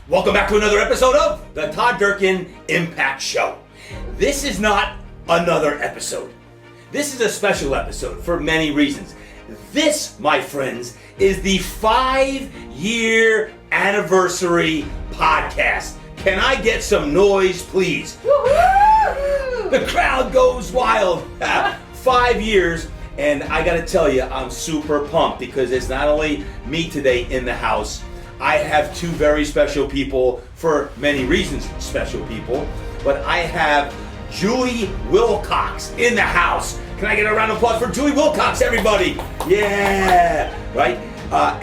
Welcome back to another episode of the Todd Durkin IMPACT SHOW. This is not another episode. This is a special episode for many reasons. This, my friends, is the 5-year anniversary podcast. Can I get some noise, please? Woo-hoo! The crowd goes wild. 5 years, and I gotta tell you, I'm super pumped because it's not only me today in the house. I have two very special people, for many reasons special people, but I have Julie Wilcox in the house. Can I get a round of applause for Julie Wilcox, everybody? Yeah, right?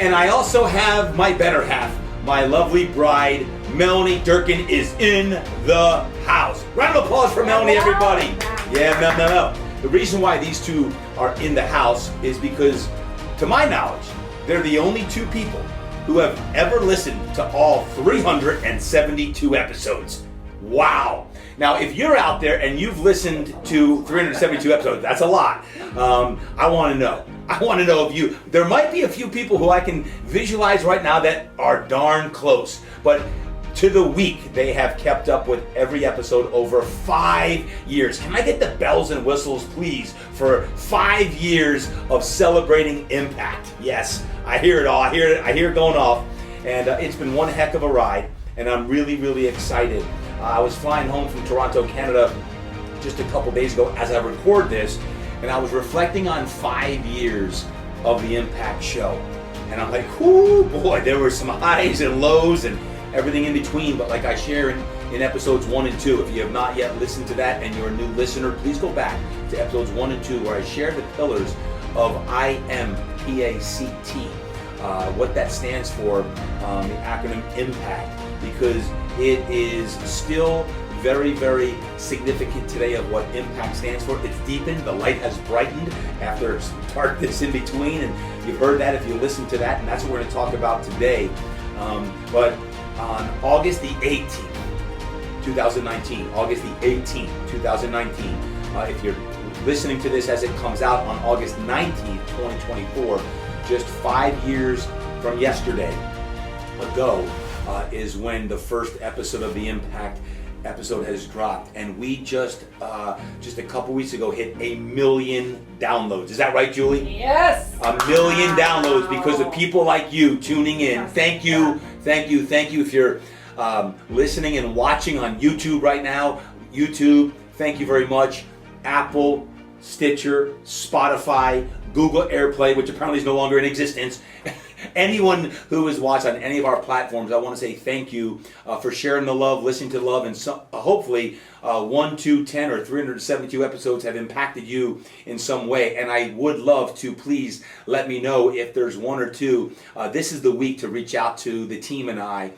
And I also have my better half, my lovely bride, Melanie Durkin is in the house. Round of applause for Melanie, everybody. Yeah, no. The reason why these two are in the house is because, to my knowledge, they're the only two people who have ever listened to all 372 episodes. Wow. Now, if you're out there and you've listened to 372 episodes, that's a lot. I want to know. If you, there might be a few people who I can visualize right now that are darn close, but to the week, they have kept up with every episode over 5 years. Can I get the bells and whistles, please, for 5 years of celebrating impact? Yes, I hear it all. I hear it going off. And it's been one heck of a ride, and I'm really, really excited. I was flying home from Toronto, Canada, just a couple days ago as I record this, and I was reflecting on 5 years of the Impact Show. And I'm like, whoo, boy, there were some highs and lows and everything in between, but like I share in episodes 1 and 2, if you have not yet listened to that and you're a new listener, please go back to episodes 1 and 2 where I share the pillars of IMPACT, what that stands for, the acronym IMPACT, because it is still very, very significant today of what impact stands for. It's deepened, the light has brightened after some darkness in between, and you've heard that if you listen to that, and that's what we're going to talk about today. But on August the 18th, 2019, August the 18th, 2019, if you're listening to this as it comes out on August 19th, 2024, just 5 years from yesterday ago, is when the first episode of the Impact episode has dropped, and we just a couple weeks ago hit 1 million downloads. Is that right, Julie? Yes. 1 million downloads because of people like you tuning in. Thank you. If you're listening and watching on YouTube right now, YouTube, thank you very much. Apple, Stitcher, Spotify, Google AirPlay, which apparently is no longer in existence. Anyone who has watched on any of our platforms, I want to say thank you for sharing the love, listening to the love, and hopefully 1, 2, 10, or 372 episodes have impacted you in some way. And I would love to please let me know if there's 1 or 2. This is the week to reach out to the team and I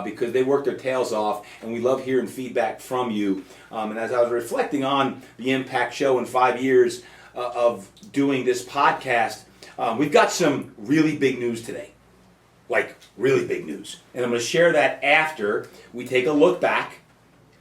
because they work their tails off, and we love hearing feedback from you. And as I was reflecting on the Impact Show in 5 years of doing this podcast, we've got some really big news today, like really big news. And I'm going to share that after we take a look back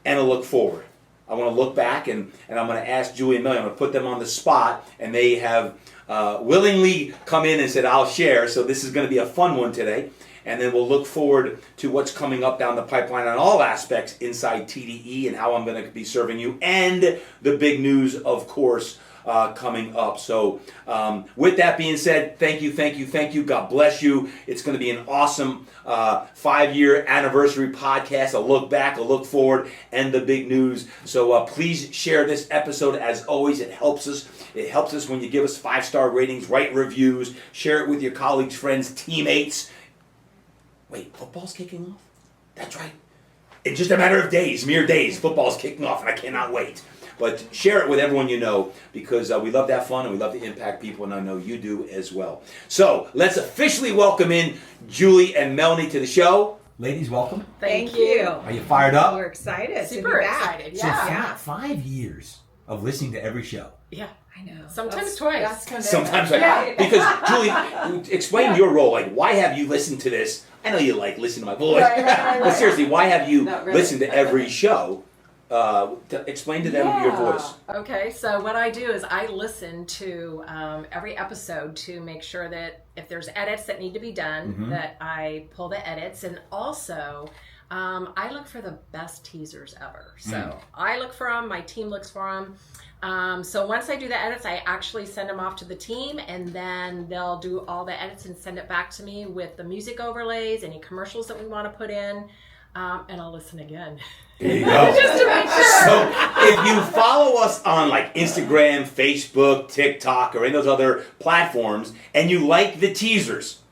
and a look forward. I want to look back and I'm going to ask Julie and Melanie, I'm going to put them on the spot, and they have willingly come in and said, I'll share. So this is going to be a fun one today. And then we'll look forward to what's coming up down the pipeline on all aspects inside TDE and how I'm going to be serving you. And the big news, of course, coming up. So with that being said, thank you. God bless you. It's going to be an awesome 5-year anniversary podcast, a look back, a look forward, and the big news. So please share this episode. As always, it helps us. It helps us when you give us 5-star ratings, write reviews, share it with your colleagues, friends, teammates. Wait, football's kicking off? That's right. In just a matter of days, mere days, football's kicking off, and I cannot wait. But share it with everyone you know, because we love that fun and we love to impact people, and I know you do as well. So let's officially welcome in Julie and Melanie to the show. Ladies, welcome. Thank you. Are you fired up? We're excited. Super excited. Yeah. So 5 years of listening to every show. Yeah. I know. Sometimes twice. That's kind of Sometimes because Julie, explain your role. Like, why have you listened to this? I know you like listen to my voice, but seriously, why have you listened to every show? Explain to them your voice. Okay, so what I do is I listen to every episode to make sure that if there's edits that need to be done, that I pull the edits, and also I look for the best teasers ever. So I look for them. My team looks for them. So once I do the edits, I actually send them off to the team, and then they'll do all the edits and send it back to me with the music overlays, any commercials that we want to put in, and I'll listen again. There you go. Just to make sure. So if you follow us on like Instagram, Facebook, TikTok, or any of those other platforms, and you like the teasers,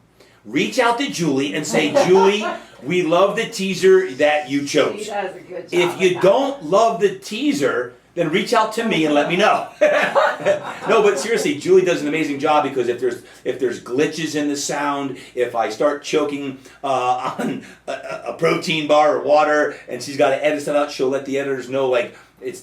reach out to Julie and say, Julie, we love the teaser that you chose. She does a good job. If you don't love the teaser, then reach out to me and let me know. No, but seriously, Julie does an amazing job, because if there's glitches in the sound, if I start choking on a protein bar or water, and she's got to edit stuff out, she'll let the editors know, like,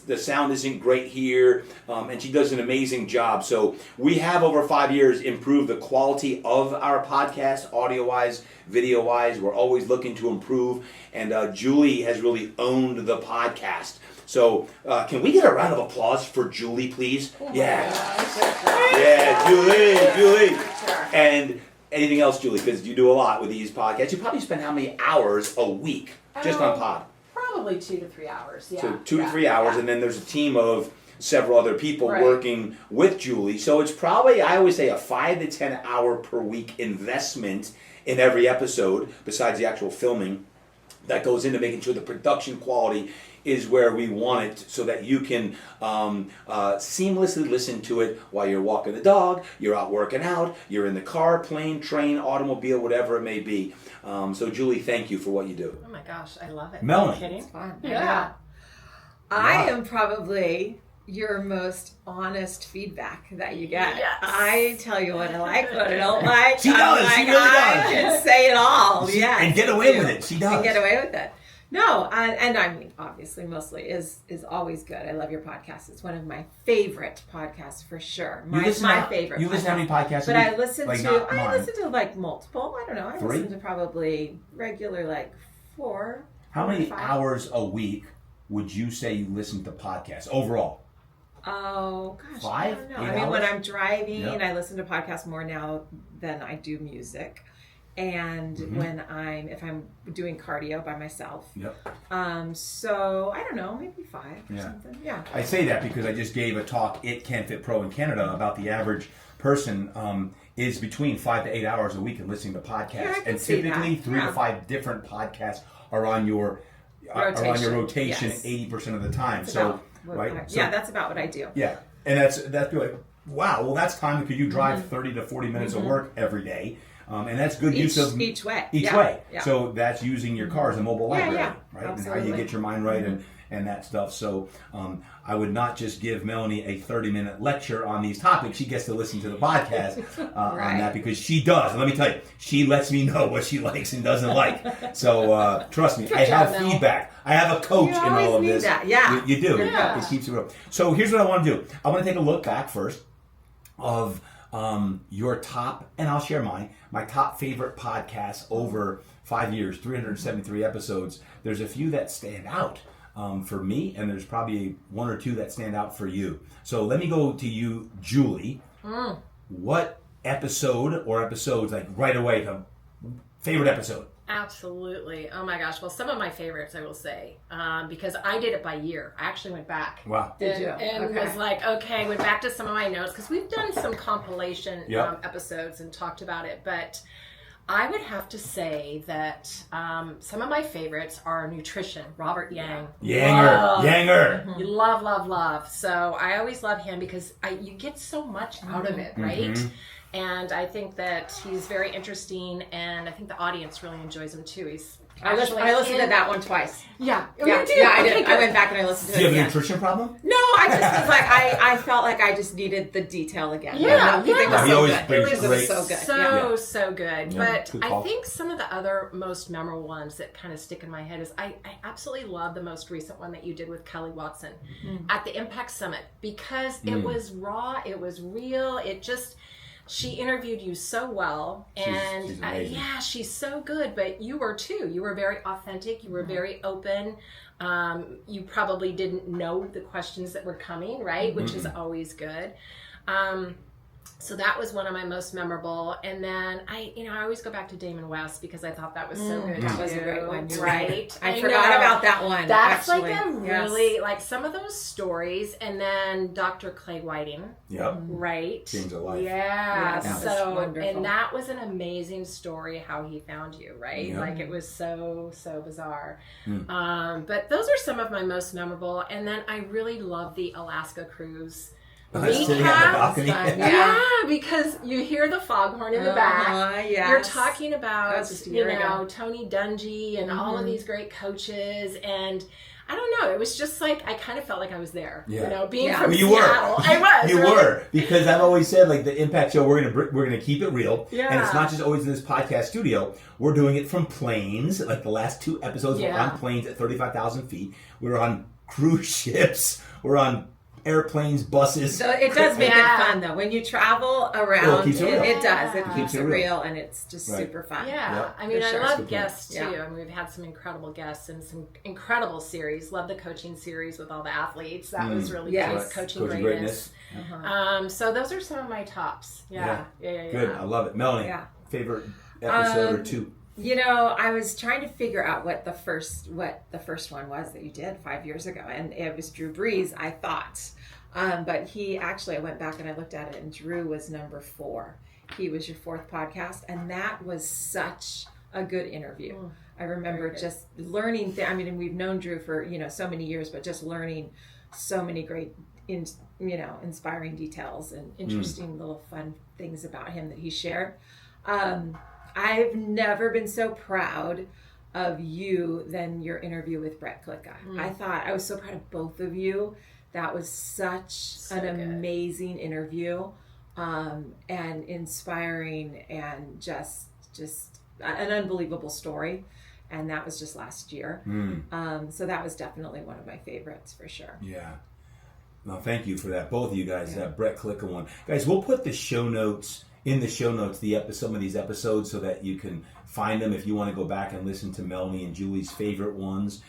the sound isn't great here, and she does an amazing job. So we have over 5 years improved the quality of our podcast, audio-wise, video-wise. We're always looking to improve, and Julie has really owned the podcast. So can we get a round of applause for Julie, please? Yeah. Yeah, Julie. And anything else, Julie? Because you do a lot with these podcasts. You probably spend how many hours a week just on pod? Probably 2 to 3 hours. Yeah. So 2 to 3 hours, and then there's a team of several other people working with Julie. So it's probably, I always say, a 5 to 10 hour per week investment in every episode, besides the actual filming, that goes into making sure the production quality is where we want it, so that you can seamlessly listen to it while you're walking the dog, you're out working out, you're in the car, plane, train, automobile, whatever it may be. So Julie, thank you for what you do. Oh my gosh, I love it. Melanie. Are you kidding? It's fun. Yeah. I am probably your most honest feedback that you get. Yes. I tell you what I like, what I don't like. She does. She really I does. can say it all. Yeah. And get away with it. She does. And get away with it. No, and I mean, obviously, mostly is always good. I love your podcast. It's one of my favorite podcasts for sure. My favorite. You listen to how many podcasts? But I listen like I listen to like multiple. I don't know. I 3? listen to probably regular like 4. How many 5. hours a week would you say you listen to podcasts overall? Oh gosh, 5? I don't know. 8 I mean, when hours? I'm driving, Yep. I listen to podcasts more now than I do music. And if I'm doing cardio by myself. Yep. So I don't know, maybe 5 or something. Yeah. I say that because I just gave a talk at Can Fit Pro in Canada about the average person is between 5 to 8 hours a week in listening to podcasts, Yeah, I can and see typically that. 3 to 5 different podcasts are on your rotation Yes. 80% of the time. That's So about what right, that's about what I do. Yeah, and that's like, wow. Well, that's time because you drive 30 to 40 minutes of work every day. And that's good use of each way. Each Yeah. way. Yeah. So that's using your car as a mobile library, right? Absolutely. And how you get your mind right and that stuff. So I would not just give Melanie a 30-minute lecture on these topics. She gets to listen to the podcast on that, because she does. And let me tell you, she lets me know what she likes and doesn't like. So trust me, I have feedback. I have a coach in all of this. That. Yeah. You do. Yeah. It keeps it real. So here's what I want to do. I want to take a look back first of your top, and I'll share my top favorite podcasts over 5 years, 373 episodes. There's a few that stand out for me, and there's probably 1 or 2 that stand out for you. So let me go to you, Julie. What episode or episodes, like right away, favorite episode? Absolutely. Oh my gosh. Well, some of my favorites, I will say, because I did it by year. I actually went back. Wow. Did you? And was like, okay, went back to some of my notes, because we've done some compilation episodes and talked about it. But I would have to say that some of my favorites are nutrition. Robert Yang. Yanger. You love. So I always love him because you get so much out of it, right? And I think that he's very interesting, and I think the audience really enjoys him too. I listened to that one twice. Yeah. I did. I went back and I listened to Do you it have a again. nutrition problem? No, I just was like, I felt like I just needed the detail again. Yeah, It was He so always good. brings It was great- so good. So good. Yeah, But good I call. think some of the other most memorable ones that kind of stick in my head is I absolutely love the most recent one that you did with Kelly Watson at the Impact Summit, because it was raw, it was real, she interviewed you so well, and she's amazing. she's so good. But you were too. You were very authentic. You were very open. You probably didn't know the questions that were coming, right? Which is always good. So that was one of my most memorable. And then I always go back to Damon West because I thought that was so good. That was a great one. You're right? I forgot about that one. That's actually. like a really, like some of those stories. And then Dr. Clay Whiting. Yep. Right. Changed a life. Yeah. that was wonderful. And that was an amazing story how he found you, right? Yep. Like it was so bizarre. But those are some of my most memorable. And then I really love the Alaska cruise. Sitting at the balcony. Yeah, because you hear the foghorn in the back. Yes. You're talking about, just a year ago. Tony Dungy and all of these great coaches. And I don't know, it was just like, I kind of felt like I was there. Yeah. Being from you Seattle. were. I was. You right? were. Because I've always said, like, the Impact Show, we're gonna keep it real. Yeah. And it's not just always in this podcast studio. We're doing it from planes. Like the last 2 episodes were on planes at 35,000 feet. We were on cruise ships. We're on airplanes, buses. So it does make it fun though. When you travel around, it does. It Yeah. keeps it real, and it's just super fun. Yeah, Yep. I mean, For sure. I love Good guests too. Yeah. I mean, we've had some incredible guests and some incredible series. Love the coaching series with all the athletes. That was really Yes. cool. Coaching greatness. Uh-huh. So those are some of my tops. Yeah. Good. I love it. Melanie, Yeah. favorite episode or two? You know, I was trying to figure out what the first one was that you did 5 years ago, and it was Drew Brees, I thought. But I went back and I looked at it, and Drew was number 4. He was your 4th podcast, and that was such a good interview. I remember just learning. I mean, we've known Drew for so many years, but just learning so many great, inspiring details and interesting little fun things about him that he shared. I've never been so proud of you than your interview with Brett Klicka. I thought I was so proud of both of you. That was such an amazing interview, and inspiring, and just an unbelievable story. And that was just last year. So that was definitely one of my favorites for sure. Yeah. Well, thank you for that, both of you guys. That Brett Klicka one, guys. We'll put the show notes some of these episodes, so that you can find them if you want to go back and listen to Melanie and Julie's favorite ones.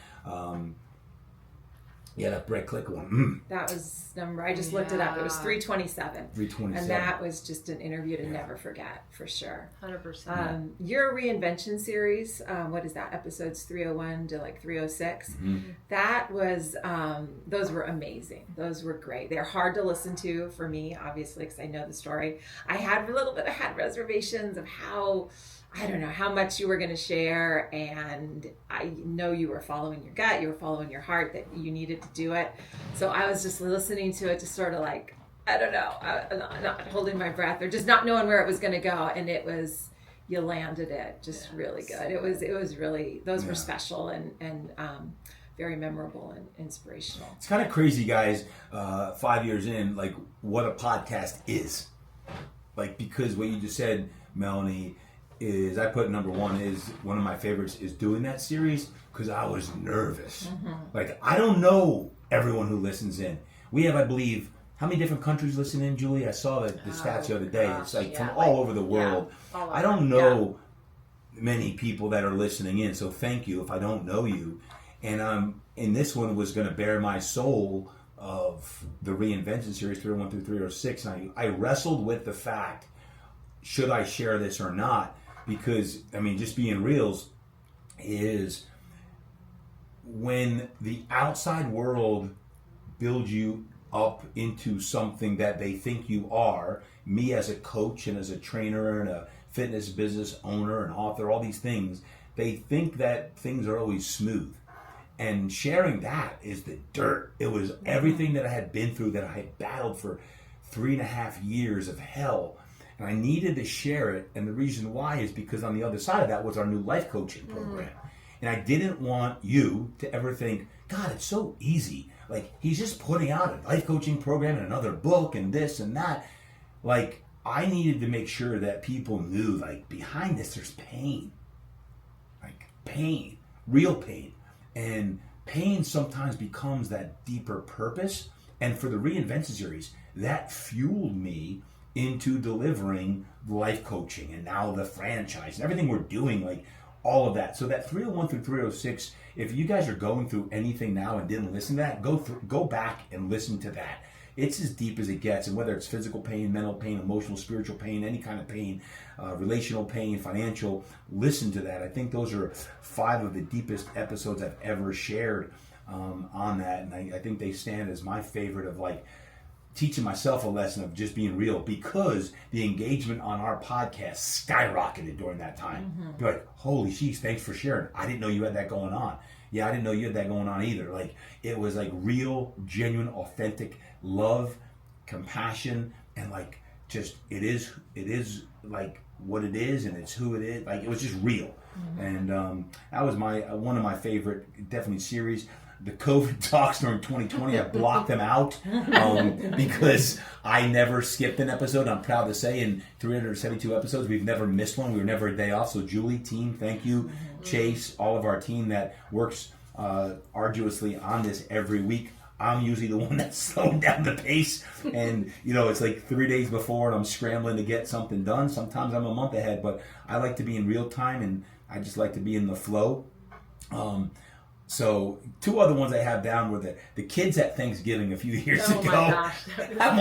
That Brett Klicka one. That was I just looked it up. It was 327. 327. And that was just an interview to never forget, for sure. 100%. Your reinvention series, what is that? Episodes 301 to 306. That was, those were amazing. Those were great. They're hard to listen to for me, obviously, because I know the story. I had reservations of how much you were going to share, and I know you were following your gut, you were following your heart, that you needed to do it. So I was just listening to it, just sort of not holding my breath, or just not knowing where it was going to go, and you landed it just really good. It was really, those were special and very memorable and inspirational. It's kind of crazy, guys, 5 years in, like, what a podcast is. Like, because what you just said, Melanie, is I put number 1 is one of my favorites is doing that series, because I was nervous. Like, I don't know everyone who listens in. We have, I believe, how many different countries listen in, Julie? I saw the stats the other day. It's from all over the world. I don't know many people that are listening in, so thank you if I don't know you. And in this one was going to bare my soul of the Reinvention series 301 through 306, and I wrestled with the fact, should I share this or not? Because, I mean, just being reals is when the outside world builds you up into something that they think you are, me as a coach and as a trainer and a fitness business owner and author, all these things, they think that things are always smooth. And sharing that is the dirt. It was everything that I had been through, that I had battled for 3.5 years of hell. And I needed to share it, and the reason why is because on the other side of that was our new life coaching program. And I didn't want you to ever think, God, it's so easy. Like, he's just putting out a life coaching program and another book and this and that. Like, I needed to make sure that people knew, like, behind this there's pain. Like, pain, real pain. And pain sometimes becomes that deeper purpose. And for the Reinvention series, that fueled me into delivering life coaching and now the franchise and everything we're doing, like all of that. So that 301 through 306, if you guys are going through anything now and didn't listen to that, go back and listen to that, it's as deep as it gets. And whether it's physical pain, mental pain, emotional, spiritual pain, any kind of pain, relational pain, financial, listen to that. I think those are 5 of the deepest episodes I've ever shared on that. And I think they stand as my favorite of like teaching myself a lesson of just being real, because the engagement on our podcast skyrocketed during that time. You're like, holy sheesh, thanks for sharing. I didn't know you had that going on. Yeah, I didn't know you had that going on either. Like, it was like real, genuine, authentic love, compassion, and like just it is like what it is, and it's who it is. Like, it was just real. And that was my one of my favorite, definitely, series. The COVID talks during 2020, I blocked them out because I never skipped an episode. I'm proud to say in 372 episodes, we've never missed one. We were never a day off. So Julie, team, thank you. Chase, all of our team that works arduously on this every week. I'm usually the one that's slowing down the pace. And, it's like 3 days before and I'm scrambling to get something done. Sometimes I'm a month ahead, but I like to be in real time and I just like to be in the flow. So 2 other ones I have down were the kids at Thanksgiving a few years ago. My gosh. I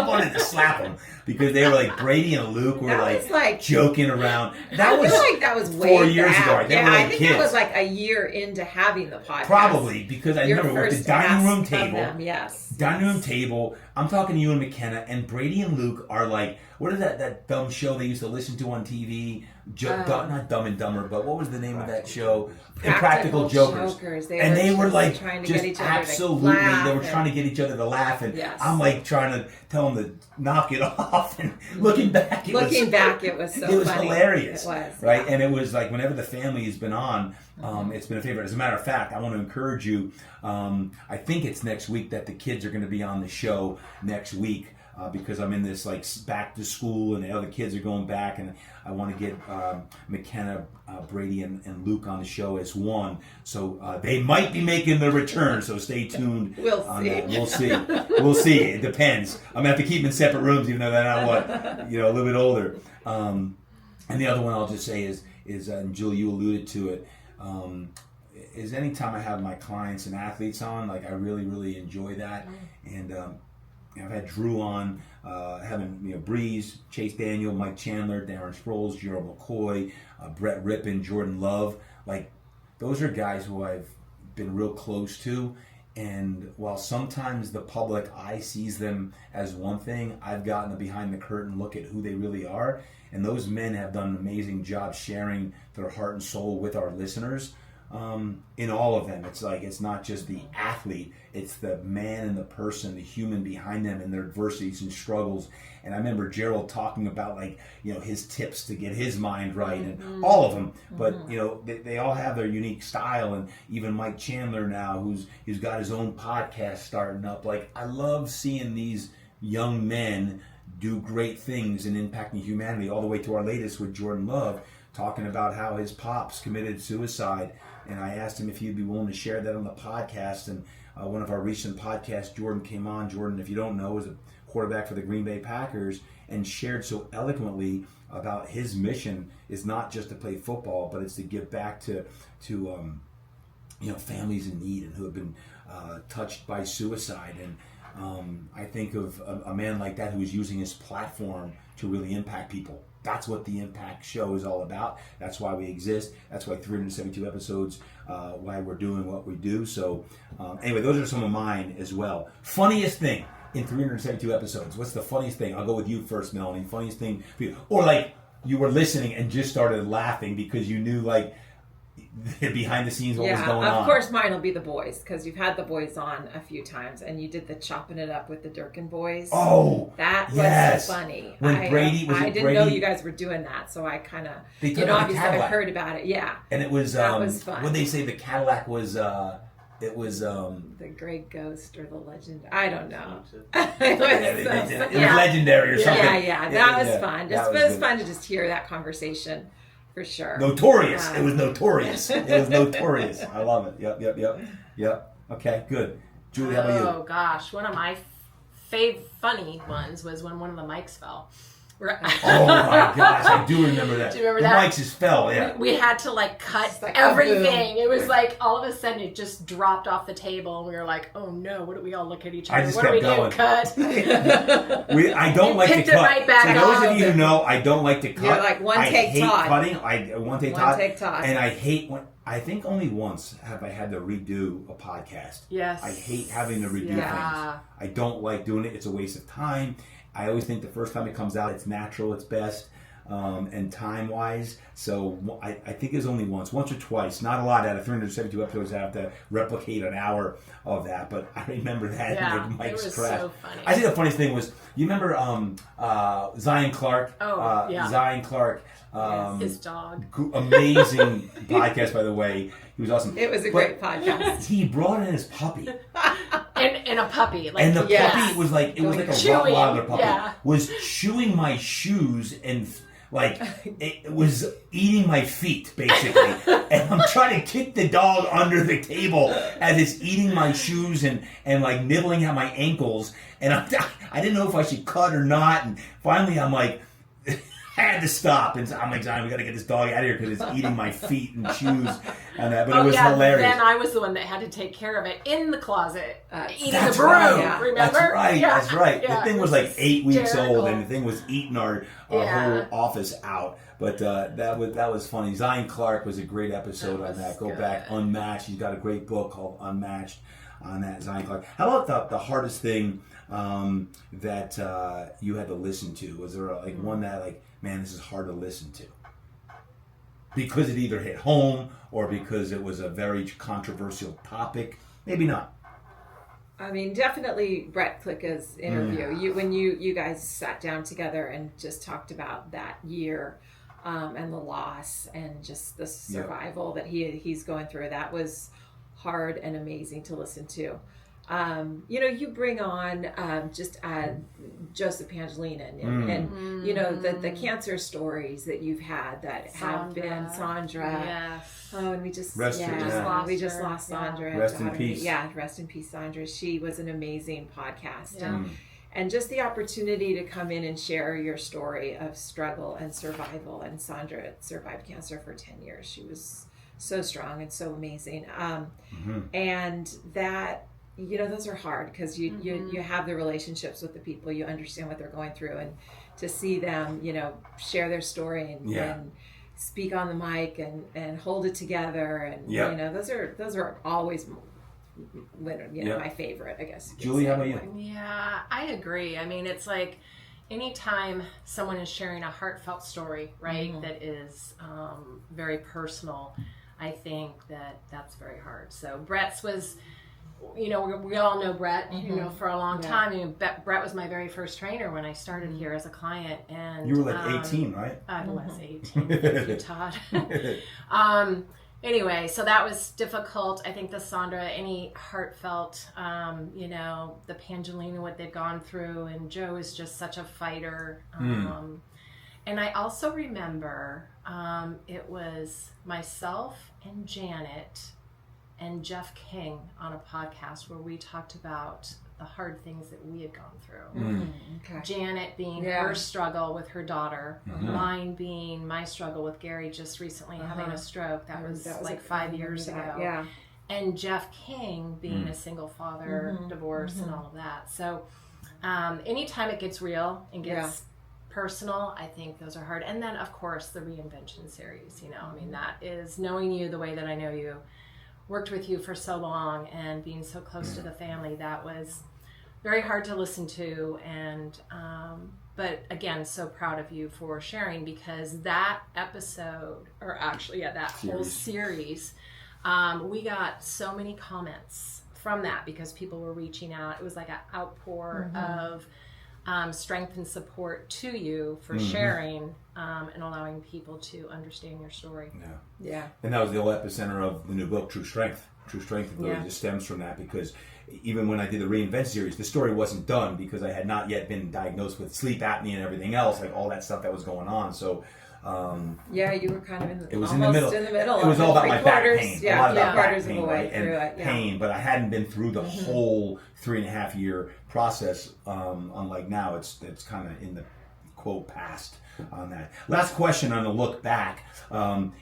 wanted to slap them because they were like Brady and Luke were like joking around. I feel like that was way 4 years ago. They were I think kids. That was like a year into having the podcast. Probably, because I remember with the dining room table. Yes. Dining room table. I'm talking to you and McKenna, and Brady and Luke are like, what is that dumb show they used to listen to on TV? Not Dumb and Dumber, but what was the name of that show? Impractical Jokers. They were like trying to just get each other absolutely. To laugh they were trying to get each other to laugh, and yes. I'm like trying to tell them to knock it off. And looking back, it was so it was funny. hilarious. It was, right, and it was like whenever the family has been on, it's been a favorite. As a matter of fact, I want to encourage you. I think it's next week that the kids are going to be on the show next week. Because I'm in this like back to school and the other kids are going back, and I want to get McKenna, Brady, and Luke on the show as one. So they might be making their return. So stay tuned. We'll see. We'll see. It depends. I'm gonna have to keep them in separate rooms, even though they're not a little bit older. And the other one I'll just say is and Julie, you alluded to it. Is anytime I have my clients and athletes on, like I really, really enjoy that. And I've had Drew on, having Breeze, Chase Daniel, Mike Chandler, Darren Sproles, Gerald McCoy, Brett Rippon, Jordan Love. Like, those are guys who I've been real close to. And while sometimes the public eye sees them as one thing, I've gotten a behind the curtain look at who they really are. And those men have done an amazing job sharing their heart and soul with our listeners. In all of them, it's like it's not just the athlete, it's the man and the person, the human behind them and their adversities and struggles. And I remember Gerald talking about his tips to get his mind right, and all of them. But they all have their unique style, and even Mike Chandler now, who's got his own podcast starting up. Like, I love seeing these young men do great things and impacting humanity, all the way to our latest with Jordan Love, talking about how his pops committed suicide. And I asked him if he'd be willing to share that on the podcast. And one of our recent podcasts, Jordan came on. Jordan, if you don't know, is a quarterback for the Green Bay Packers, and shared so eloquently about his mission is not just to play football, but it's to give back to families in need and who have been touched by suicide. And I think of a man like that who is using his platform to really impact people. That's what the Impact Show is all about. That's why we exist. That's why 372 episodes, why we're doing what we do. So anyway, those are some of mine as well. Funniest thing in 372 episodes. What's the funniest thing? I'll go with you first, Melanie. Funniest thing for you. Or like you were listening and just started laughing because you knew like behind the scenes what was going on. Of course mine will be the boys, because you've had the boys on a few times and you did the chopping it up with the Durkin boys. Oh, that was so funny. When Brady I didn't know you guys were doing that, so I kind of obviously I heard about it. Yeah, and it was that was fun. When they say the Cadillac was it was the Grey Ghost or the Legend. I don't know. it was legendary or something. Yeah. That was fun. It was fun to just hear that conversation. For sure. Notorious. It was notorious. It was notorious. I love it. Yep. Okay, good. Julie, how about you? Oh, gosh. One of my funny ones was when one of the mics fell. Right. Oh my gosh, I do remember that. Do you remember the that? mics just fell, yeah. We had to like cut It's like, everything. It was like all of a sudden it just dropped off the table, and we were like, "Oh no!" What do we all look at each other? I just What do kept we going. do? Cut. I don't like to picked it cut. right back For those up. of you who know, I don't like to cut. You're like, one I take hate Todd. cutting. One take Todd. One take Todd. And I hate when. I think only once have I had to redo a podcast. Yes. I hate having to redo Yeah. things. I don't like doing it. It's a waste of time. I always think the first time it comes out, it's natural, it's best, and time-wise. So I think it's only once or twice. Not a lot. Out of 372 episodes, I have to replicate an hour of that. But I remember that. Yeah, and the it mics was crashed. so funny. I think the funniest thing was, you remember Zion Clark? Oh, yeah. Zion Clark. His dog. Amazing podcast, by the way. He was awesome. It was a But great podcast. He brought in his puppy. And a puppy. Like, And the Yes. puppy was like, it was like a Chewing, Rottweiler puppy. yeah. Was chewing my shoes and like, it was eating my feet, basically. And I'm trying to kick the dog under the table as it's eating my shoes and like nibbling at my ankles. And I didn't know if I should cut or not. And finally I'm like, I had to stop, and I'm like, Zion, we got to get this dog out of here because it's eating my feet and shoes and that. But it was hilarious. Then I was the one that had to take care of it in the closet, eating the That's broom. right. Yeah. Remember? That's right. Yeah. That's right. Yeah. The thing was like 8 weeks Hysterical. old, and the thing was eating our Yeah. whole office out. But that was funny. Zion Clark was a great episode That on that. was Go good. back, Unmatched. He's got a great book called Unmatched on that. Zion Clark. How about the hardest thing that you had to listen to? Was there like one that like, man, this is hard to listen to? Because it either hit home or because it was a very controversial topic. Maybe not. I mean, definitely Brett Klicka's interview. When you guys sat down together and just talked about that year and the loss and just the survival that he's going through. That was hard and amazing to listen to. You bring on Joseph Pangelina and the cancer stories that you've had that have been Sandra. Yes. Oh, and we just Rest lost her. Sandra. Rest in peace. Yeah, rest in peace, Sandra. She was an amazing podcast, Yeah. and just the opportunity to come in and share your story of struggle and survival. And Sandra survived cancer for 10 years. She was so strong and so amazing. And that, those are hard because you have the relationships with the people, you understand what they're going through, and to see them, share their story and speak on the mic and hold it together, and those are always my favorite, I guess. Julie, how about you? Yeah, I agree. I mean, it's like anytime someone is sharing a heartfelt story, right, that is very personal, I think that's very hard. So Brett's was, we all know Brett, for a long time. I mean, Brett was my very first trainer when I started here as a client. And You were like 18, right? I was 18. Thank you, Todd. Anyway, so that was difficult. I think the Sandra, any heartfelt, the Pangelina, what they've gone through, and Joe is just such a fighter. And I also remember it was myself and Janet and Jeff King on a podcast where we talked about the hard things that we had gone through. Okay. Janet being her struggle with her daughter, mine being my struggle with Gary just recently having a stroke. That was like 5 years ago. Yeah. And Jeff King being a single father, divorce, and all of that. So anytime it gets real and gets personal, I think those are hard. And then, of course, the reinvention series. I mean, that is knowing you the way that I know you, worked with you for so long, and being so close to the family. That was very hard to listen to, and but again, so proud of you for sharing, because that episode, or actually that whole series, we got so many comments from that because people were reaching out. It was like an outpour of strength and support to you for sharing and allowing people to understand your story. Yeah. And that was the whole epicenter of the new book, True Strength. True Strength really just stems from that, because even when I did the Reinvent series, the story wasn't done because I had not yet been diagnosed with sleep apnea and everything else, like all that stuff that was going on. So you were kind of in the, it was almost in the middle. It was all about my back pain. A lot about back pain, right? And pain, but I hadn't been through the whole 3.5 year process. Unlike now, it's kind of in the unquote past on that. Last question on the look back.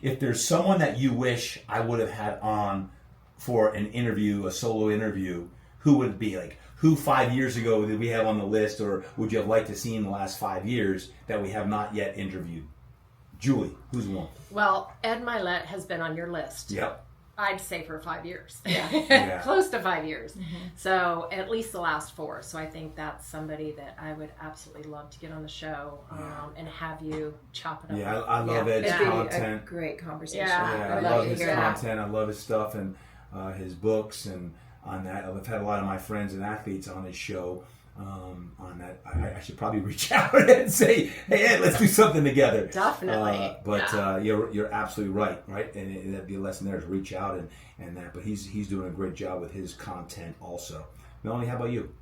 If there's someone that you wish I would have had on for an interview, a solo interview, who would it be? Like, who 5 years ago did we have on the list, or would you have liked to see in the last 5 years that we have not yet interviewed? Julie, who's one? Well, Ed Milet has been on your list. Yep. I'd say for 5 years. Yeah. Close to 5 years. So at least the last 4. So I think that's somebody that I would absolutely love to get on the show and have you chop it up. Yeah, I love Ed's It'd be content. a great conversation. Yeah. I I'd love to his hear that. content. I love his stuff and his books, and on that, I've had a lot of my friends and athletes on his show. On that, I should probably reach out and say, "Hey, Ed, let's do something together." Definitely. You're absolutely right, and that'd be a lesson there to reach out and that. But he's doing a great job with his content also. Melanie, how about you?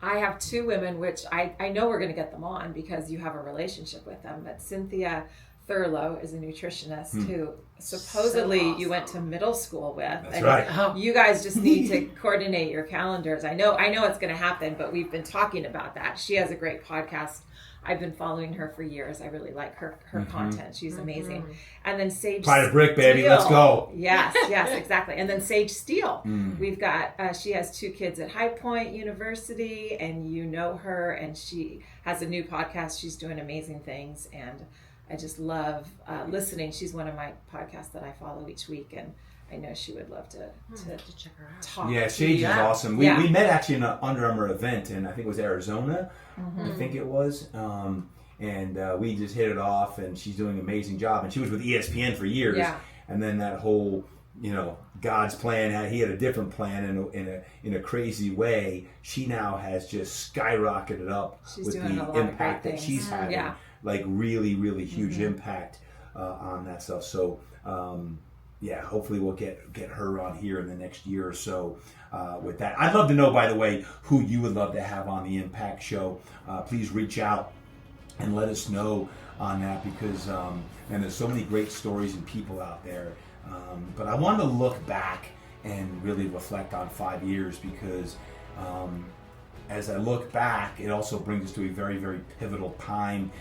I have 2 women, which I know we're going to get them on because you have a relationship with them. But Cynthia Thurlow is a nutritionist who supposedly So awesome. you went to middle school with. That's right. Oh. You guys just need to coordinate your calendars. I know it's going to happen, but we've been talking about that. She has a great podcast. I've been following her for years. I really like her content. She's amazing. And then Sage Pride of Brick, baby. Steele. Let's go. Yes, exactly. And then Sage Steele. We've got, she has 2 kids at High Point University, and you know her, and she has a new podcast. She's doing amazing things, and I just love listening. She's one of my podcasts that I follow each week, and I know she would love to check her out. talk. Yeah, to Sage you. is awesome. We met actually in an Under Armour event, and I think it was Arizona. I think it was. And we just hit it off, and she's doing an amazing job. And she was with ESPN for years. Yeah. And then that whole, God's plan, he had a different plan in a crazy way. She now has just skyrocketed up She's with doing a lot the of impact great that she's things. having. Yeah. Like really, really huge impact on that stuff. So, hopefully we'll get her on here in the next year or so with that. I'd love to know, by the way, who you would love to have on the Impact Show. Please reach out and let us know on that, because and there's so many great stories and people out there. But I wanted to look back and really reflect on 5 years, because as I look back, it also brings us to a very, very pivotal time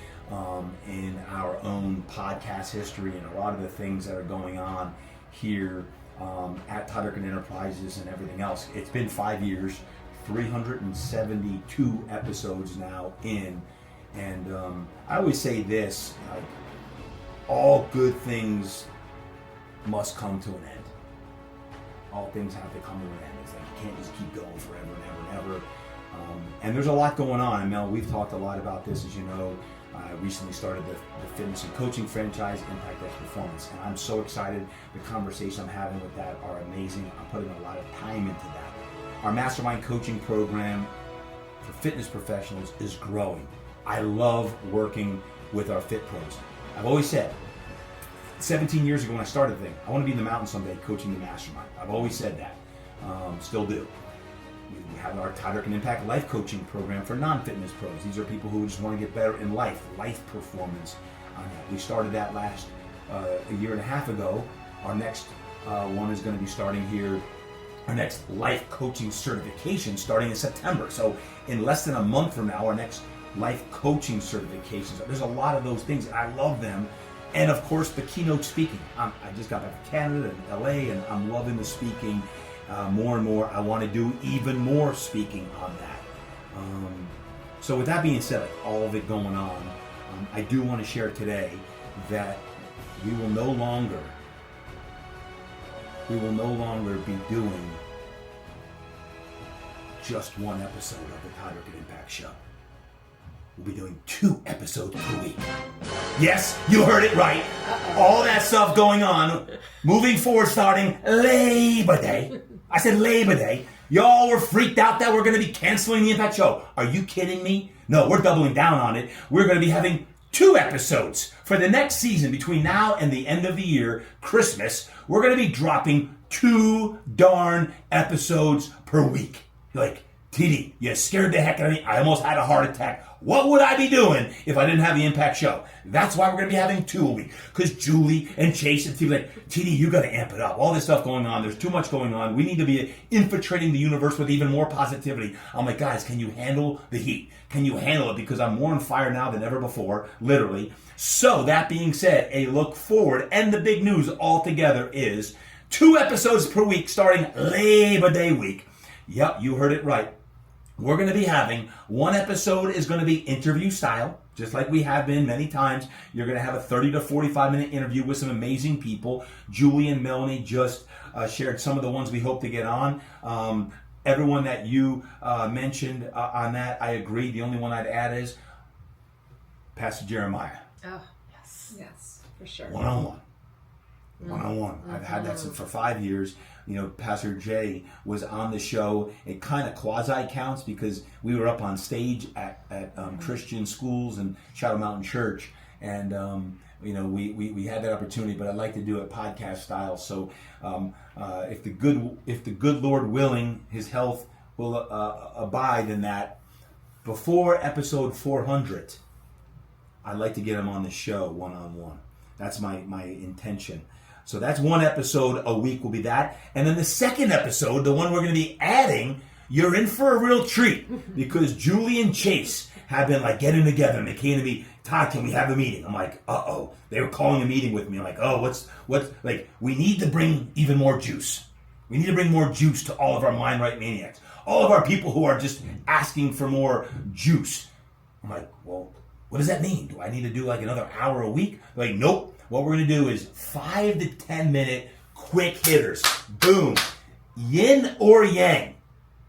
in our own podcast history, and a lot of the things that are going on here at Todd Durkin Enterprises and everything else. It's been 5 years, 372 episodes now in, and I always say this, like, all good things must come to an end. All things have to come to an end. It's like you can't just keep going forever and ever and ever. And there's a lot going on. And Mel, we've talked a lot about this, as you know. I recently started the fitness and coaching franchise, Impact X Performance, and I'm so excited. The conversations I'm having with that are amazing. I'm putting a lot of time into that. Our mastermind coaching program for fitness professionals is growing. I love working with our fit pros. I've always said, 17 years ago when I started the thing, I want to be in the mountains someday coaching the mastermind. I've always said that. Still do. We have our Todd Durkin Impact Life Coaching Program for non-fitness pros. These are people who just want to get better in life performance on that. We started that last a year and a half ago. Our next one is going to be starting here, our next life coaching certification starting in September. So in less than a month from now, our next life coaching certifications. There's a lot of those things, and I love them. And of course, the keynote speaking. I just got back to Canada and LA, and I'm loving the speaking more and more. I want to do even more speaking on that. So with that being said, like all of it going on, I do want to share today that we will no longer be doing just one episode of the Todd Durkin Impact Show. We'll be doing 2 episodes per week. Yes, you heard it right. All that stuff going on, moving forward, starting Labor Day. I said Labor Day. Y'all were freaked out that we're going to be canceling the Impact Show. Are you kidding me? No, we're doubling down on it. We're going to be having 2 episodes for the next season. Between now and the end of the year, Christmas, we're going to be dropping 2 darn episodes per week. Like, TD, you scared the heck out of me. I almost had a heart attack. What would I be doing if I didn't have the Impact Show? That's why we're going to be having 2 a week. Because Julie and Chase and TD like, TD, you got to amp it up. All this stuff going on. There's too much going on. We need to be infiltrating the universe with even more positivity. I'm like, guys, can you handle the heat? Can you handle it? Because I'm more on fire now than ever before, literally. So that being said, a look forward and the big news altogether is 2 episodes per week starting Labor Day week. Yep, you heard it right. We're going to be having 1 episode is going to be interview style, just like we have been many times. You're going to have a 30 to 45 minute interview with some amazing people. Julie and Melanie just shared some of the ones we hope to get on. Everyone that you mentioned on that, I agree. The only one I'd add is Pastor Jeremiah. Oh, yes. Yes, for sure. One-on-one. One-on-one. I've had that for 5 years. You know, Pastor Jay was on the show. It kind of quasi-counts because we were up on stage at Christian schools and Shadow Mountain Church. And, you know, we had that opportunity, but I'd like to do it podcast style. So if the good Lord willing, his health will abide in that, before episode 400, I'd like to get him on the show one-on-one. That's my intention. So that's 1 episode a week will be that. And then the second episode, the one we're going to be adding, you're in for a real treat because Julie and Chase have been like getting together and they came to me, Todd, can we have a meeting? I'm like, uh-oh. They were calling a meeting with me. I'm like, oh, what's, like, we need to bring even more juice. We need to bring more juice to all of our Mind Right Maniacs. All of our people who are just asking for more juice. I'm like, well, what does that mean? Do I need to do like another hour a week? Like, nope. What we're going to do is 5 to 10 minute quick hitters. Boom. Yin or yang?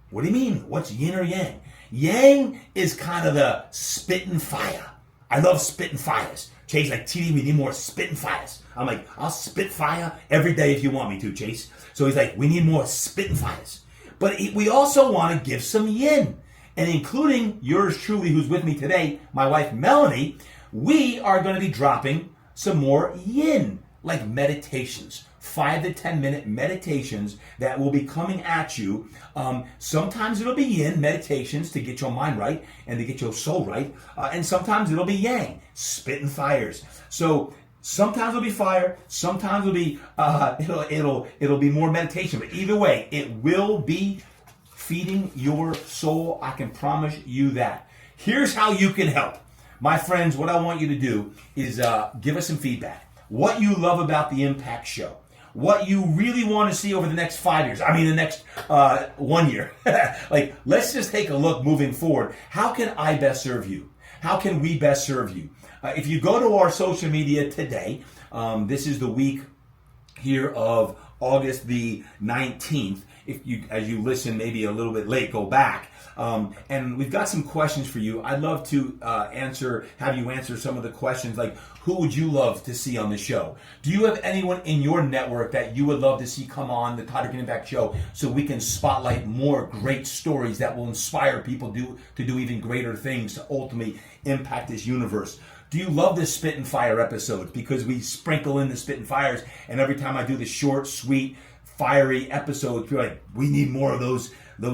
What do you mean? What's yin or yang? Yang is kind of the spit and fire. I love spit and fires. Chase like, TD, we need more spit and fires. I'm like, I'll spit fire every day if you want me to, Chase. So he's like, we need more spit and fires. But we also want to give some yin. And including yours truly, who's with me today, my wife Melanie, we are going to be dropping some more yin, like meditations, 5 to 10 minute meditations that will be coming at you. Sometimes it'll be yin meditations to get your mind right and to get your soul right, and sometimes it'll be yang, spit and fires. So sometimes it'll be fire, sometimes it'll be it'll be more meditation. But either way, it will be feeding your soul. I can promise you that. Here's how you can help. My friends, what I want you to do is give us some feedback. What you love about the Impact Show. What you really want to see over the next 5 years. I mean, the next 1 year. Like, let's just take a look moving forward. How can I best serve you? How can we best serve you? If you go to our social media today, this is the week here of August the 19th. If you, as you listen, maybe a little bit late, go back. And we've got some questions for you. I'd love to have you answer some of the questions, like who would you love to see on the show? Do you have anyone in your network that you would love to see come on the Todd Durkin Impact Show so we can spotlight more great stories that will inspire people to do even greater things to ultimately impact this universe? Do you love the Spit and Fire episodes? Because we sprinkle in the Spit and Fires, and every time I do the short, sweet, fiery episodes, you're like, we need more of those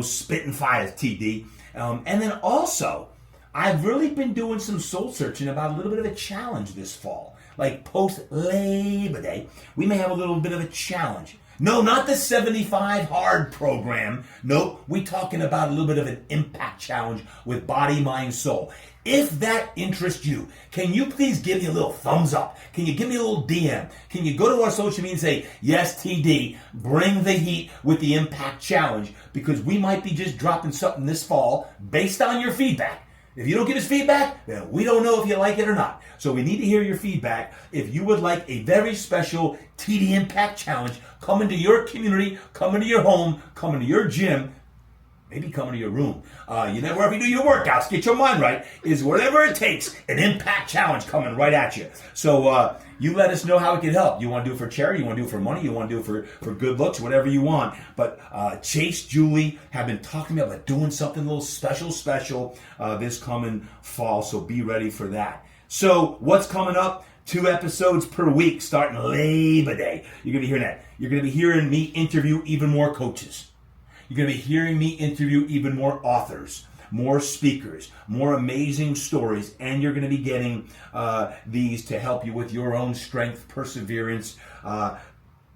spit and fires, TD. And then also, I've really been doing some soul searching about a little bit of a challenge this fall. Like post Labor Day, we may have a little bit of a challenge. No, not the 75 hard program. Nope, we're talking about a little bit of an impact challenge with body, mind, soul. If that interests you, can you please give me a little thumbs up? Can you give me a little DM? Can you go to our social media and say, yes, TD, bring the heat with the impact challenge, because we might be just dropping something this fall based on your feedback. If you don't give us feedback, then we don't know if you like it or not. So we need to hear your feedback. If you would like a very special TD Impact Challenge, come into your community, come into your home, come into your gym, maybe come into your room. Wherever you do your workouts, get your mind right, is whatever it takes, an impact challenge coming right at you. So you let us know how it can help. You want to do it for charity, you want to do it for money, you want to do it for good looks, whatever you want. But Chase, Julie have been talking about doing something a little special this coming fall, so be ready for that. So what's coming up? 2 episodes per week starting Labor Day. You're going to be hearing that. You're going to be hearing me interview even more coaches. You're going to be hearing me interview even more authors, more speakers, more amazing stories, and you're going to be getting these to help you with your own strength, perseverance,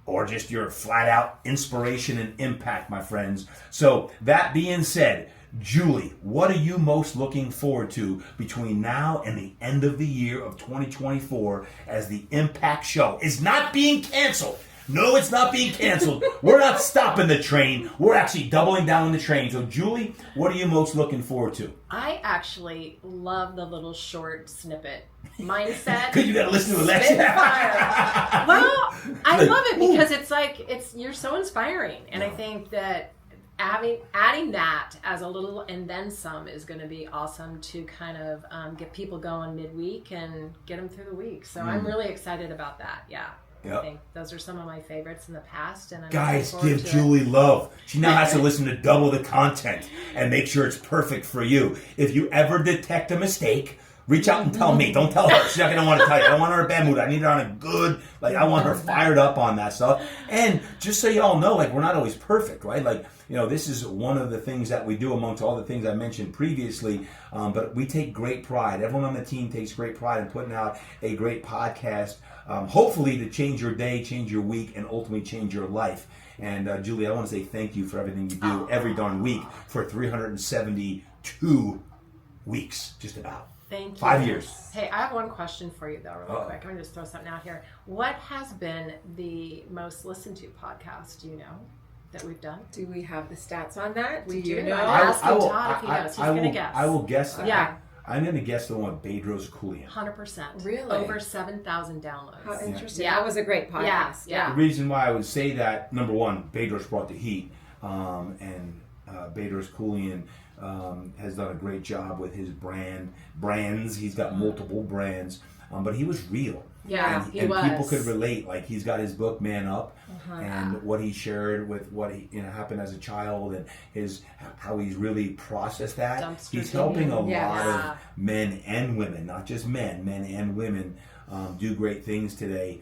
or just your flat out inspiration and impact, my friends. So that being said, Julie, what are you most looking forward to between now and the end of the year of 2024 as the Impact Show is not being canceled? No, it's not being canceled. We're not stopping the train. We're actually doubling down on the train. So, Julie, what are you most looking forward to? I actually love the little short snippet mindset. Because you got to listen to Alexa. Spitfire. Well, I love it because you're so inspiring, and I think that adding that as a little and then some is going to be awesome to kind of get people going midweek and get them through the week. So I'm really excited about that. Yeah. Yep. I think those are some of my favorites in the past. And guys, give Julie love. She now has to listen to double the content and make sure it's perfect for you. If you ever detect a mistake, reach out and tell me. Don't tell her. She's not going to want to tell you. I don't want her in a bad mood. I need her on a good, I want her fired up on that stuff. And just so you all know, we're not always perfect, right? This is one of the things that we do amongst all the things I mentioned previously. But we take great pride. Everyone on the team takes great pride in putting out a great podcast, hopefully to change your day, change your week, and ultimately change your life. And Julie, I want to say thank you for everything you do every darn week for 372 weeks, just about. Thank you. 5 years. Hey, I have one question for you, though, really quick. I'm going to just throw something out here. What has been the most listened to podcast, do you know, that we've done? Do we have the stats on that? We do. know? I'm asking Todd if he knows. He's going to guess. I will guess that. Yeah. I'm going to guess the one with Bedros Keuilian. 100%. Really? Over 7,000 downloads. How interesting. Yeah. That was a great podcast. Yeah. The reason why I would say that, number one, Bedros brought the heat, and Bedros Keuilian has done a great job with his brands. He's got multiple brands, but he was real. Yeah, and he was. People could relate. He's got his book Man Up, and what he shared with what happened as a child, and how he's really processed that. He's helping a lot of men and women, not just men and women, do great things today.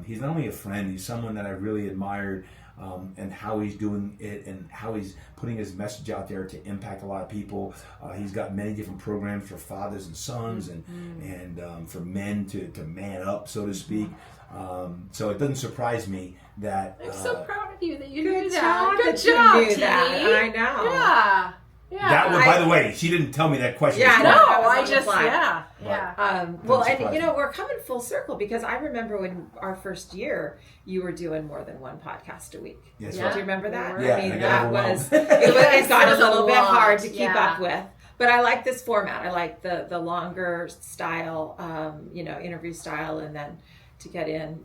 He's not only a friend; he's someone that I really admired. And how he's doing it and how he's putting his message out there to impact a lot of people. He's got many different programs for fathers and sons and for men to man up, so to speak. So it doesn't surprise me that... I'm so proud of you that you knew Good that. job Good that you job, knew T. that. I know. Yeah. Yeah. That one, by the way, she didn't tell me that question. Yeah, No, that was I on the just, fly. yeah. Well, and surprising. we're coming full circle because I remember when our first year, you were doing more than one podcast a week. Yes, Yeah. Do you remember that? Yeah, I mean, I got that overwhelmed. was, it's got a was a little bit lot, hard to keep yeah. up with. But I like this format. I like the longer style, interview style, and then to get in,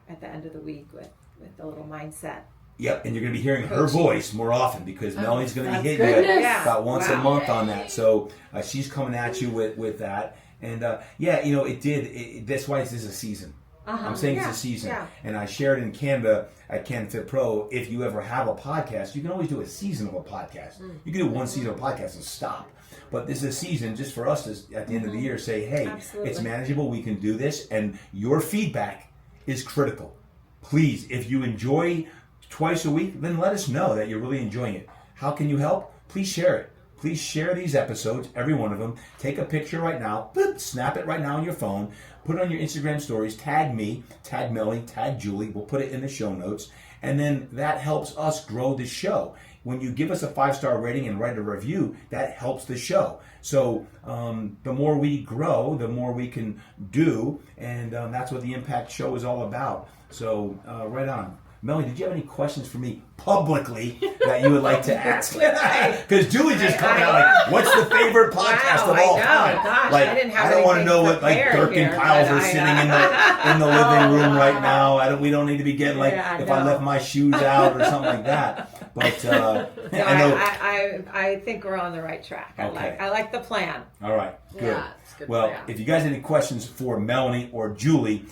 at the end of the week with the little mindset. Yep, and you're going to be hearing her voice more often because Melanie's going to be hitting goodness. you about once a Wow. month on that. So she's coming at you with that. And that's why this is a season. I'm saying it's a season. Yeah. And I shared in Canada at CanFit Pro, if you ever have a podcast, you can always do a season of a podcast. You can do one season of a podcast and stop. But this is a season just for us to, at the end of the year, say, hey, Absolutely. it's manageable. We can do this. And your feedback is critical. Please, if you enjoy twice a week, then let us know that you're really enjoying it. How can you help? Please share it. Please share these episodes, every one of them. Take a picture right now, snap it right now on your phone, put it on your Instagram stories, tag me, tag Melanie, tag Julie. We'll put it in the show notes. And then that helps us grow the show. When you give us a 5-star rating and write a review, that helps the show. So the more we grow, the more we can do. And that's what the Impact Show is all about. So right on. Melanie, did you have any questions for me publicly that you would like to ask? Because Julie's just coming out what's the favorite podcast of all time? Gosh, I didn't have I don't want to anything know what prepared Durkin here, piles but are sitting in the living room right now. We don't need to be getting if I left my shoes out or something like that. But I think we're on the right track. I like the plan. All right, good. Yeah, it's good. Well, Yeah. if you guys have any questions for Melanie or Julie,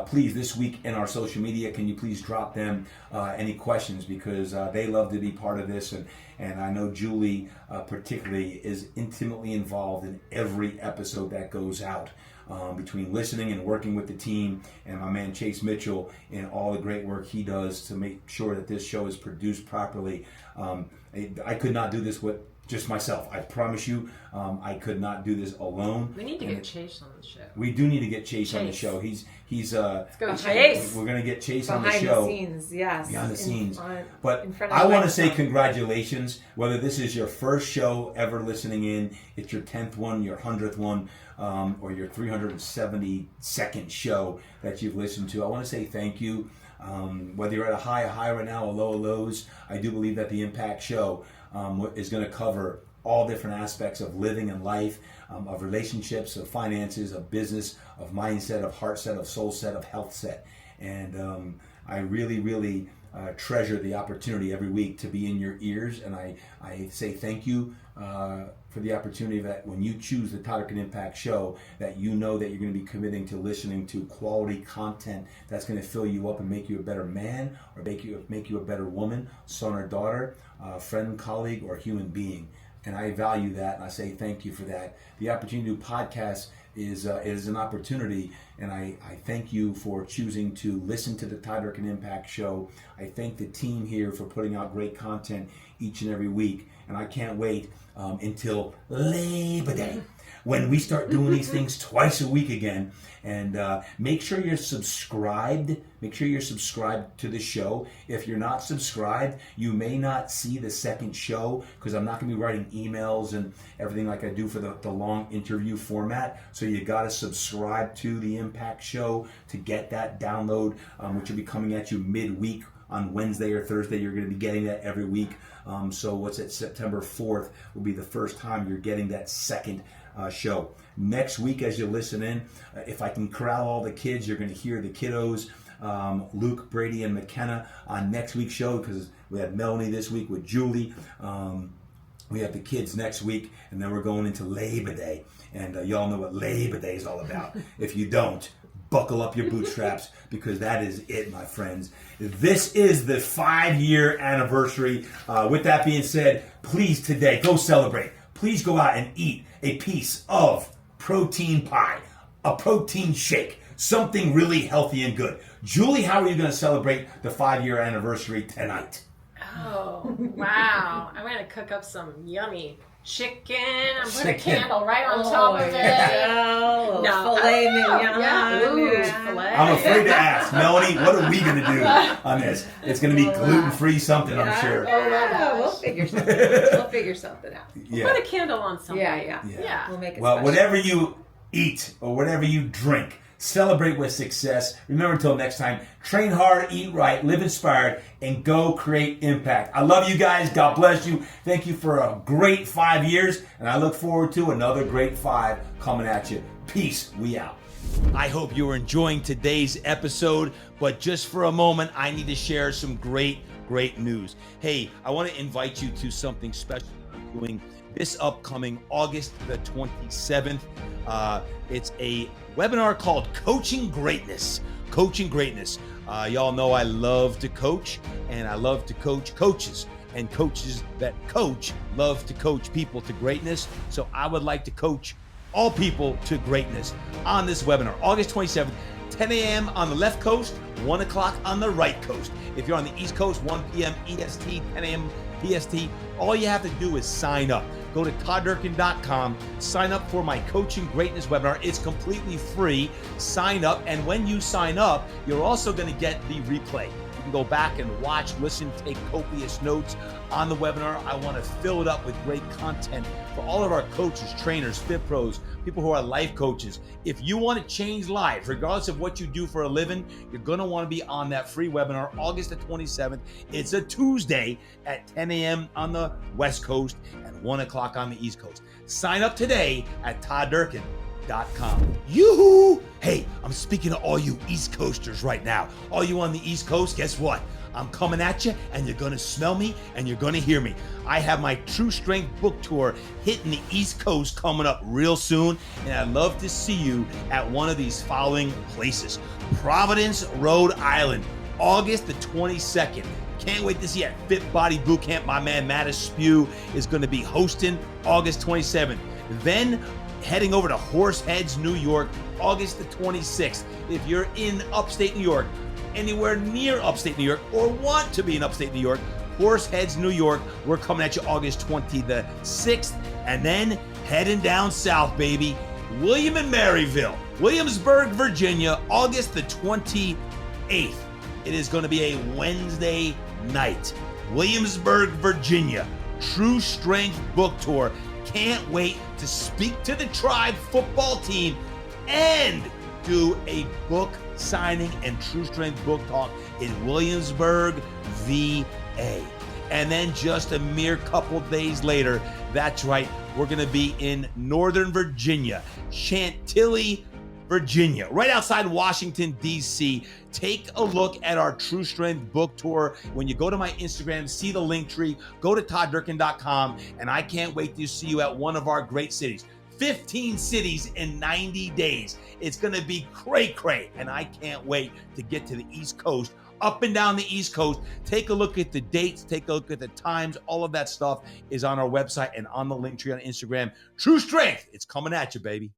please, this week in our social media, can you please drop them any questions because they love to be part of this. And I know Julie particularly is intimately involved in every episode that goes out. between listening and working with the team, and my man Chase Mitchell and all the great work he does to make sure that this show is produced properly. I could not do this with just myself. I promise you, I could not do this alone. We need to get Chase on the show. We do need to get Chase on the show. He's Let's go, Chase. We're going to get Chase on the Behind show. the scenes, yes. Behind the scenes. But in front of I the want to say microphone. congratulations. Whether this is your first show ever listening in, it's your 10th one, your 100th one, or your 372nd show that you've listened to, I want to say thank you. Whether you're at a high right now, or low lows, I do believe that the Impact Show is going to cover all different aspects of living and life, of relationships, of finances, of business, of mindset, of heart set, of soul set, of health set. And I really treasure the opportunity every week to be in your ears. And I say thank you for the opportunity that when you choose the Todd Durkin Impact Show, that you know that you're going to be committing to listening to quality content that's going to fill you up and make you a better man, or make you a better woman, son or daughter, friend, colleague, or human being. And I value that, and I say thank you for that. The opportunity to do podcasts is an opportunity, and I thank you for choosing to listen to the Todd Durkin Impact Show. I thank the team here for putting out great content each and every week, and I can't wait until Labor Day, when we start doing these things twice a week again. And make sure you're subscribed. Make sure you're subscribed to the show. If you're not subscribed, you may not see the second show, because I'm not going to be writing emails and everything like I do for the long interview format. So you got to subscribe to the Impact Show to get that download, which will be coming at you midweek on Wednesday or Thursday. You're going to be getting that every week. So what's it? September 4th will be the first time you're getting that second show. Next week, as you listen in, if I can corral all the kids, you're going to hear the kiddos, Luke, Brady, and McKenna on next week's show, because we had Melanie this week with Julie. We have the kids next week, and then we're going into Labor Day. And y'all know what Labor Day is all about. If you don't, buckle up your bootstraps, because that is it, my friends. This is the 5-year anniversary. With that being said, please today, go celebrate. Please go out and eat a piece of protein pie, a protein shake, something really healthy and good. Julie, how are you going to celebrate the 5-year anniversary tonight? Oh, wow. I'm going to cook up some yummy chicken. I'm putting a candle right on top of it. Filet mignon. Yeah, ooh, filet. I'm afraid to ask. Melanie, what are we going to do on this? It's going to be gluten-free something, I'm sure. We'll figure something out. We'll put a candle on something. Yeah. We'll make it Well, special. whatever you eat or whatever you drink, celebrate with success. Remember, until next time, train hard, eat right, live inspired, and go create impact. I love you guys. God bless you. Thank you for a great 5 years, and I look forward to another great 5 coming at you. Peace. We out. I hope you're enjoying today's episode, but just for a moment, I need to share some great news. Hey, I want to invite you to something special I'm doing this upcoming August the 27th. It's a webinar called Coaching Greatness. Coaching Greatness. Y'all know I love to coach, and I love to coach coaches. And coaches that coach love to coach people to greatness. So I would like to coach all people to greatness on this webinar, August 27th, 10 a.m. on the left coast, 1 o'clock on the right coast. If you're on the East Coast, 1 p.m. EST, 10 a.m. PST, all you have to do is sign up. Go to todddurkin.com, sign up for my Coaching Greatness webinar. It's completely free. Sign up, and when you sign up, you're also going to get the replay. You can go back and watch, listen, take copious notes on the webinar. I want to fill it up with great content for all of our coaches, trainers, fit pros, people who are life coaches. If you want to change lives, regardless of what you do for a living, you're going to want to be on that free webinar, August the 27th. It's a Tuesday at 10 a.m. on the West Coast and 1 o'clock on the East Coast. Sign up today at todddurkin.com. Yoo-hoo! Hey, I'm speaking to all you East Coasters right now. All you on the East Coast, guess what? I'm coming at you, and you're going to smell me, and you're going to hear me. I have my True Strength book tour hitting the East Coast coming up real soon, and I'd love to see you at one of these following places. Providence, Rhode Island, August the 22nd. Can't wait to see you at Fit Body Boot Camp. My man Mattis Spew is going to be hosting August 27th. Then heading over to Horseheads, New York, August the 26th. If you're in upstate New York, anywhere near upstate New York, or want to be in upstate New York, Horseheads, New York, we're coming at you August 26th. And then heading down south, baby, William and Maryville, Williamsburg, Virginia, August the 28th. It is going to be a Wednesday night. Williamsburg, Virginia, True Strength Book Tour. Can't wait to speak to the Tribe football team and do a book signing and True Strength book talk in Williamsburg, VA. And then just a mere couple days later, that's right, we're going to be in Northern Virginia, Chantilly, Virginia, right outside Washington, D.C. Take a look at our True Strength book tour. When you go to my Instagram, see the link tree, go to todddurkin.com, and I can't wait to see you at one of our great cities. 15 cities in 90 days. It's going to be cray-cray, and I can't wait to get to the East Coast, up and down the East Coast. Take a look at the dates, take a look at the times. All of that stuff is on our website and on the link tree on Instagram. True Strength, it's coming at you, baby.